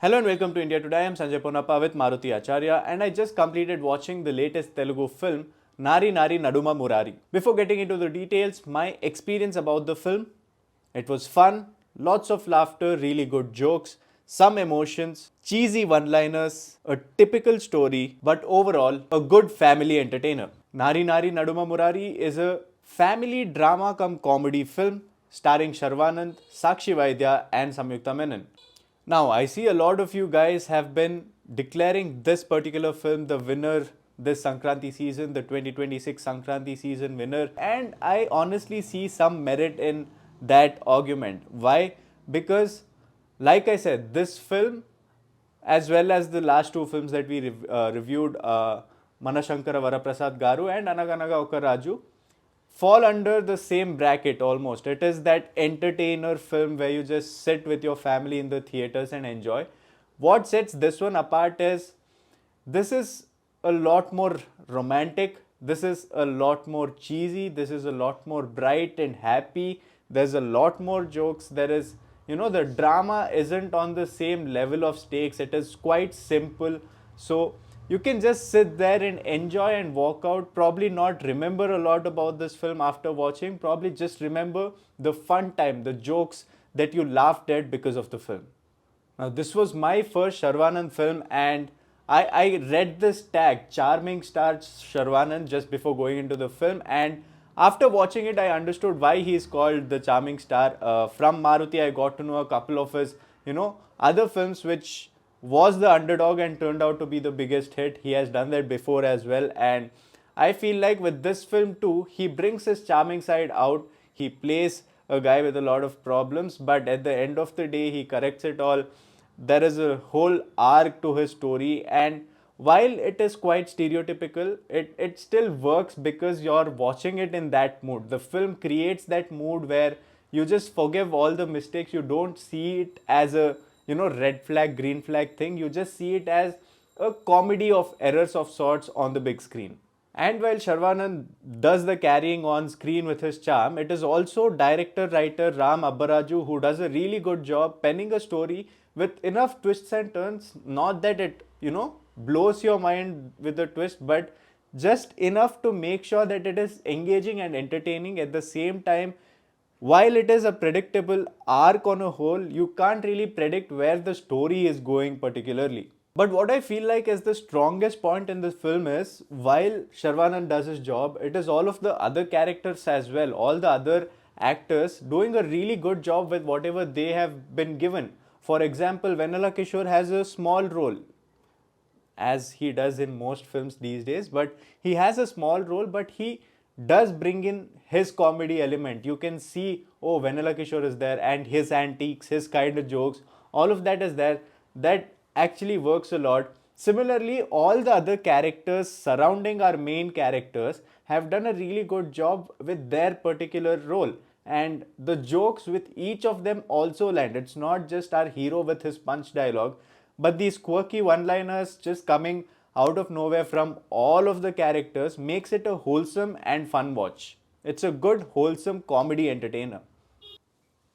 Hello and welcome to India Today. I am Sanjay Ponnappa with Maruti Acharya and I just completed watching the latest Telugu film Nari Nari Naduma Murari. Before getting into the details, my experience about the film, it was fun, lots of laughter, really good jokes, some emotions, cheesy one-liners, a typical story, but overall a good family entertainer. Nari Nari Naduma Murari is a family drama cum comedy film starring Sharwanand, Sakshi Vaidya and Samyukta Menon. Now, I see a lot of you guys have been declaring this particular film the winner this Sankranthi season, the 2026 Sankranthi season winner, and I honestly see some merit in that argument. Why? Because, like I said, this film, as well as the last two films that we reviewed, Manashankara Varaprasad Garu and Anaganaga Okaraju, fall under the same bracket almost. It is that entertainer film where you just sit with your family in the theaters and enjoy. What sets this one apart is this is a lot more romantic, this is a lot more cheesy, this is a lot more bright and happy, there's a lot more jokes, there is, the drama isn't on the same level of stakes, it is quite simple. So you can just sit there and enjoy and walk out, probably not remember a lot about this film after watching, probably just remember the fun time, the jokes that you laughed at because of the film. Now, this was my first Sharwanand film, and I read this tag, Charming Star Sharwanand, just before going into the film. And after watching it, I understood why he is called the Charming Star. From Maruti, I got to know a couple of his, other films which was the underdog and turned out to be the biggest hit. He has done that before as well. And I feel like with this film too, he brings his charming side out. He plays a guy with a lot of problems, but at the end of the day, he corrects it all. There is a whole arc to his story, and while it is quite stereotypical, it still works because you're watching it in that mood. The film creates that mood where you just forgive all the mistakes. You don't see it as a red flag, green flag thing. You just see it as a comedy of errors of sorts on the big screen. And while Sharwanand does the carrying on screen with his charm, it is also director-writer Ram Abbaraju who does a really good job penning a story with enough twists and turns. Not that it, blows your mind with a twist, but just enough to make sure that it is engaging and entertaining at the same time. While it is a predictable arc on a whole, you can't really predict where the story is going particularly. But what I feel like is the strongest point in this film is while Sharwanand does his job, it is all of the other characters as well, all the other actors doing a really good job with whatever they have been given. For example, Vennela Kishore has a small role, as he does in most films these days, but he has a small role, but he does bring in his comedy element. You can see, oh, Vennela Kishore is there and his antiques, his kind of jokes, all of that is there. That actually works a lot. Similarly, all the other characters surrounding our main characters have done a really good job with their particular role. And the jokes with each of them also land. It's not just our hero with his punch dialogue, but these quirky one-liners just coming out of nowhere from all of the characters makes it a wholesome and fun watch. It's a good, wholesome comedy entertainer.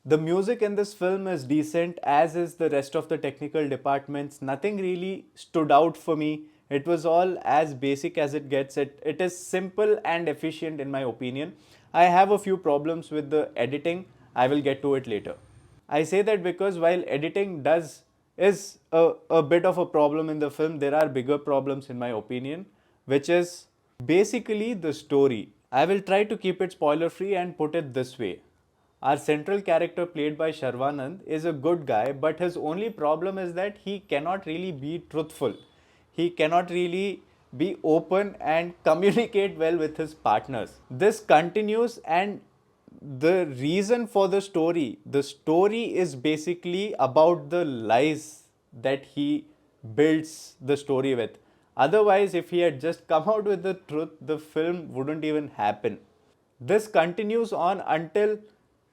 The music in this film is decent, as is the rest of the technical departments. Nothing really stood out for me. It was all as basic as it gets. It is simple and efficient in my opinion. I have a few problems with the editing. I will get to it later. I say that because while editing is a bit of a problem in the film, there are bigger problems in my opinion, which is basically the story. I will try to keep it spoiler free and put it this way. Our central character played by Sharwanand is a good guy, but his only problem is that he cannot really be truthful. He cannot really be open and communicate well with his partners. This continues, and the reason for the story is basically about the lies that he builds the story with. Otherwise, if he had just come out with the truth, the film wouldn't even happen. This continues on until,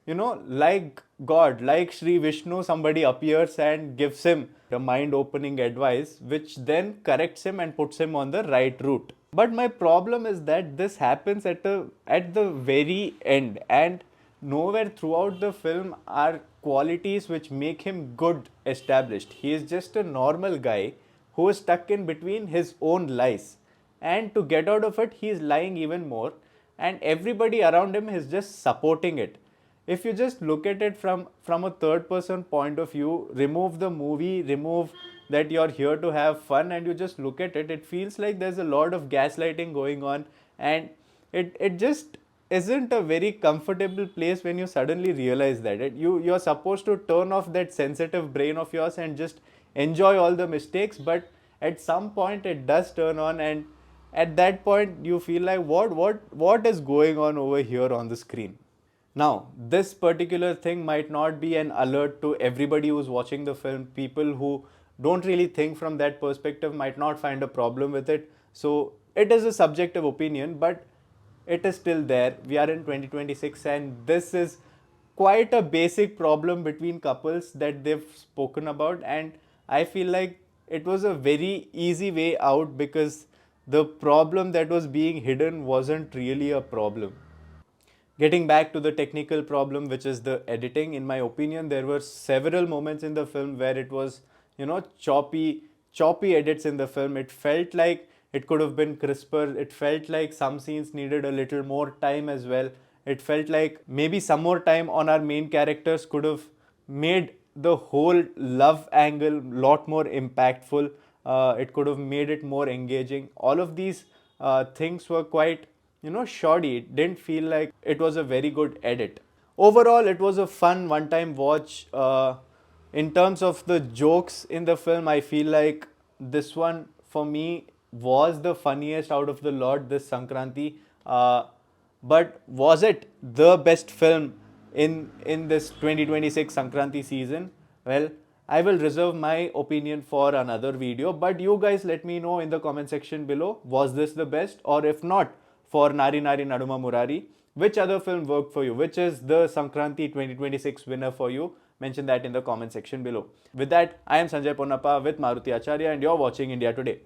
like God, like Sri Vishnu, somebody appears and gives him a mind opening advice, which then corrects him and puts him on the right route. But my problem is that this happens at the very end, and nowhere throughout the film are qualities which make him good established. He is just a normal guy who is stuck in between his own lies. And to get out of it, he is lying even more. And everybody around him is just supporting it. If you just look at it from a third person point of view, remove the movie, remove that you're here to have fun, and you just look at it, it feels like there's a lot of gaslighting going on, and it just isn't a very comfortable place when you suddenly realize that you're supposed to turn off that sensitive brain of yours and just enjoy all the mistakes, but at some point it does turn on, and at that point you feel like what is going on over here on the screen. Now, this particular thing might not be an alert to everybody who's watching the film. People who don't really think from that perspective might not find a problem with it. So, it is a subjective opinion, but it is still there. We are in 2026, and this is quite a basic problem between couples that they've spoken about. And I feel like it was a very easy way out because the problem that was being hidden wasn't really a problem. Getting back to the technical problem, which is the editing, in my opinion, there were several moments in the film where it was, choppy edits in the film. It felt like it could have been crisper. It felt like some scenes needed a little more time as well. It felt like maybe some more time on our main characters could have made the whole love angle lot more impactful. It could have made it more engaging. All of these things were quite shoddy. It didn't feel like it was a very good edit. Overall, it was a fun one-time watch. In terms of the jokes in the film, I feel like this one for me was the funniest out of the lot this Sankranthi. But was it the best film in this 2026 Sankranthi season? Well, I will reserve my opinion for another video, but you guys let me know in the comment section below, was this the best, or if not, for Nari Nari Naduma Murari, which other film worked for you? Which is the Sankranthi 2026 winner for you? Mention that in the comment section below. With that, I am Sanjay Ponnappa with Maruti Acharya, and you're watching India Today.